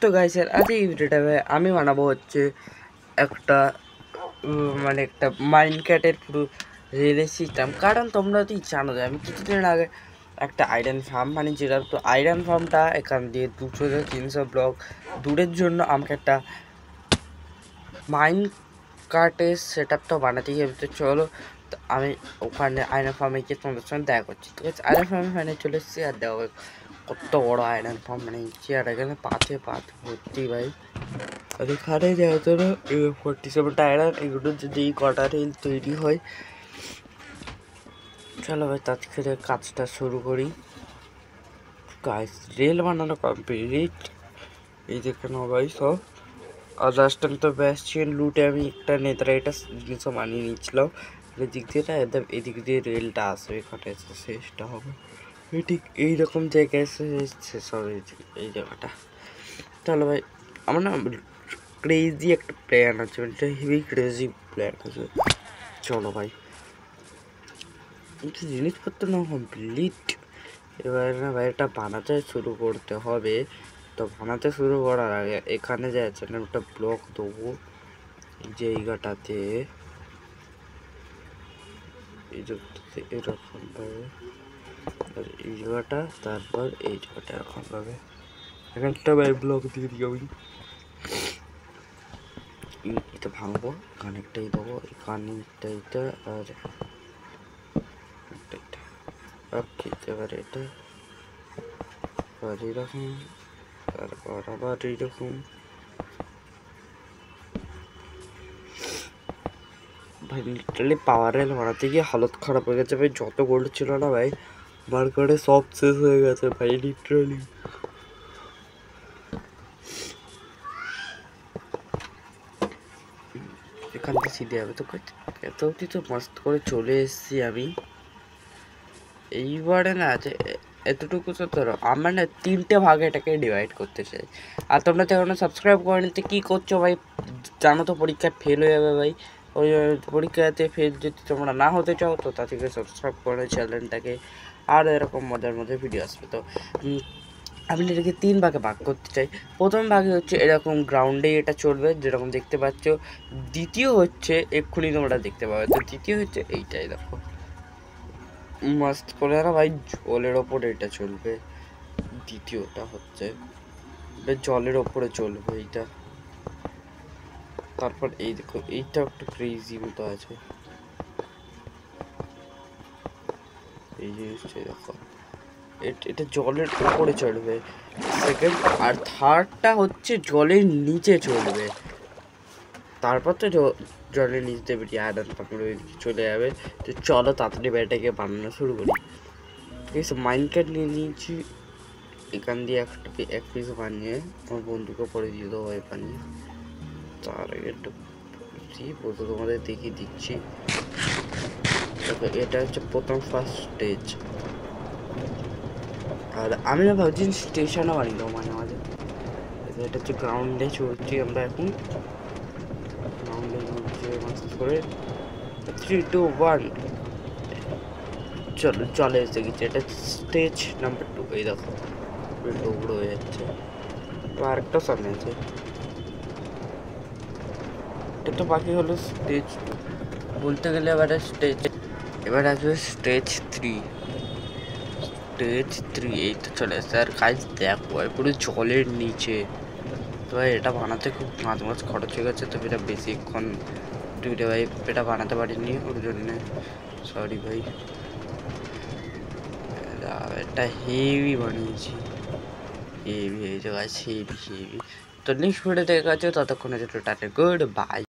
তো গাইস আজ এই ভিডিওটা আমি বানাবো হচ্ছে একটা মানে একটা মাইনক্রাফটের পুরো রিলে সিস্টেম। কারণ তোমরা তো জানো যে আমি কিছুদিন আগে একটা আয়রন ফার্ম বানিয়েছিলাম। তো আয়রন ফার্মটা এখান দিয়ে 200-300 ব্লক দূরের জন্য আমাকে একটা মাইনক্রাফটের সেট আপটা বানাতেই হবে। তো চলো আমি ওখানে আয়রন ফার্মে গিয়ে তোমাদের সঙ্গে দেখা করছি। ঠিক আছে, আয়রন ফার্মে চলে এসেছি আর দেখো কত বড় আয়রন ফার্ম বানিয়েছি। আর এখানে পাতে ভর্তি ভাই। আর এখানে যেহেতু 47টা আয়রন, এগুলো যদি কটা রেল তৈরি হয়। চলো ভাই তার থেকে কাজটা শুরু করি। গাইস রেল বানানো কমপ্লিট, এই দেখে নাও ভাই সব। আর লাস্ট টাইম তো ব্যাসচিয়ান লুটে আমি একটা নেতারাইটা জিনিসও বানিয়ে নিয়েছিলাম। এদিক দিয়ে একদম এদিক দিয়ে রেলটা আসবে, এখানে এসে শেষটা হবে ঠিক এইরকম জায়গায় এসে শেষ হবে এই জায়গাটা। চলো ভাই আমার না ক্রেজি একটা প্ল্যান আছে, একটা হেভি ক্রেজি প্ল্যান আছে। চলো ভাই জিনিসপত্র না কমপ্লিট, এবার না ভাই এটা বানাতে শুরু করতে হবে। তো বানাতে শুরু করার আগে এখানে যে আছে না একটা ব্লক দেবো এই জায়গাটাতে, এই জায়গাটাতে এরকম ভাবে, আর এই জায়গাটা, তারপর এই জায়গাটা এরকম ভাবে একটা ভাই ব্লক দিয়ে দিই আমি। এটা ভাঙবো, কানেকটাই দেবো কানেকটা আর ওকে। এবার এটা এইরকম, তারপর আবার এইরকম। ভাই লিটারালি পাওয়ার রেল বানাতে গিয়ে হালত খারাপ হয়ে গেছে ভাই। যত গোল্ড ছিল না ভাই মার্কেটে সব শেষ হয়ে গেছে ভাই লিটারালি। এখান থেকে সিধে যাবে তো এত অবধি তো মস্ত করে চলে এসেছি আমি। এইবারে না আছে এতটুকু তো ধরো আমরা না 3টে ভাগে এটাকে ডিভাইড করতে চাই। আর তোমরা তো এখনো সাবস্ক্রাইব করে নিতে কী করছো ভাই, জানো তো পরীক্ষায় ফেল হয়ে যাবে ভাই। ওই পরীক্ষাতে ফেল যদি তোমরা না হতে চাও তো তা থেকে সাবস্ক্রাইব করে চ্যানেলটাকে, আর এরকম মজার মজার ভিডিও আসবে। তো আমি এটাকে 3 ভাগে ভাগ করতে চাই। প্রথম ভাগে হচ্ছে এরকম গ্রাউন্ডে এটা চলবে যেরকম দেখতে পাচ্ছ। দ্বিতীয় হচ্ছে এক্ষুনি তোমরা দেখতে পাবে। তো দ্বিতীয় হচ্ছে এইটাই দেখো মাস্ট করে না ভাই, জলের ওপরে এটা চলবে। দ্বিতীয়টা হচ্ছে জলের ওপরে চলবে এইটা। তারপর এই দেখো এইটা একটু ক্রেজি মতো আছে, এই জিনিসটা দেখো এটা জলের উপরে চলবে সেকেন্ড। আর থার্ডটা হচ্ছে জলের নিচে চলবে। তারপর তো জলের নিচ দিয়ে বেরিয়ে আয়রন তারপরে ওইদিকে চলে যাবে। তো চলো তাড়াতাড়ি ব্যাটাকে বানানো শুরু করি। ঠিক আছে, মাইনক্রাফট নিয়ে নিয়েছি। এখান দিয়ে এক পিস বানিয়ে আমার বন্ধুকে পরে দিয়ে দেবো ভাই বানিয়ে। তার আগে একটু বলতে তোমাদের দেখিয়ে দিচ্ছি। এটা হচ্ছে প্রথম ফার্স্ট স্টেজ। আর আমি না ভাবছি স্টেশনও বানিয়ে দেবো মাঝে মাঝে। এটা হচ্ছে গ্রাউন্ডে চলছি আমরা এখন, গ্রাউন্ডে চলছে মাস্ট করে 3, 2, 1 চলে এসে গেছে। এটা স্টেজ নাম্বার 2। এই দেখো ডুবড়ো হয়ে যাচ্ছে। আরেকটা সামনে আছে, এটা তো বাকি হলো স্টেজ 2 বলতে গেলে। এবার আসবে স্টেজ 3। এই তো চলে এসছে। আর কাজ দেখো পুরো জলের নিচে। তো ভাই এটা বানাতে খুব মাঝ খরচ হয়ে গেছে। তো এটা বেশিক্ষণ ভাই এটা বানাতে পারিনি, ওর জন্যে সরি ভাই। এটা হেভি বানিয়েছি, হেভি হয়েছে গাছ, হেভি। তো নেক্সট ভিডিও দেখা যাচ্ছে, ততক্ষণে টাটা, গুড বাই।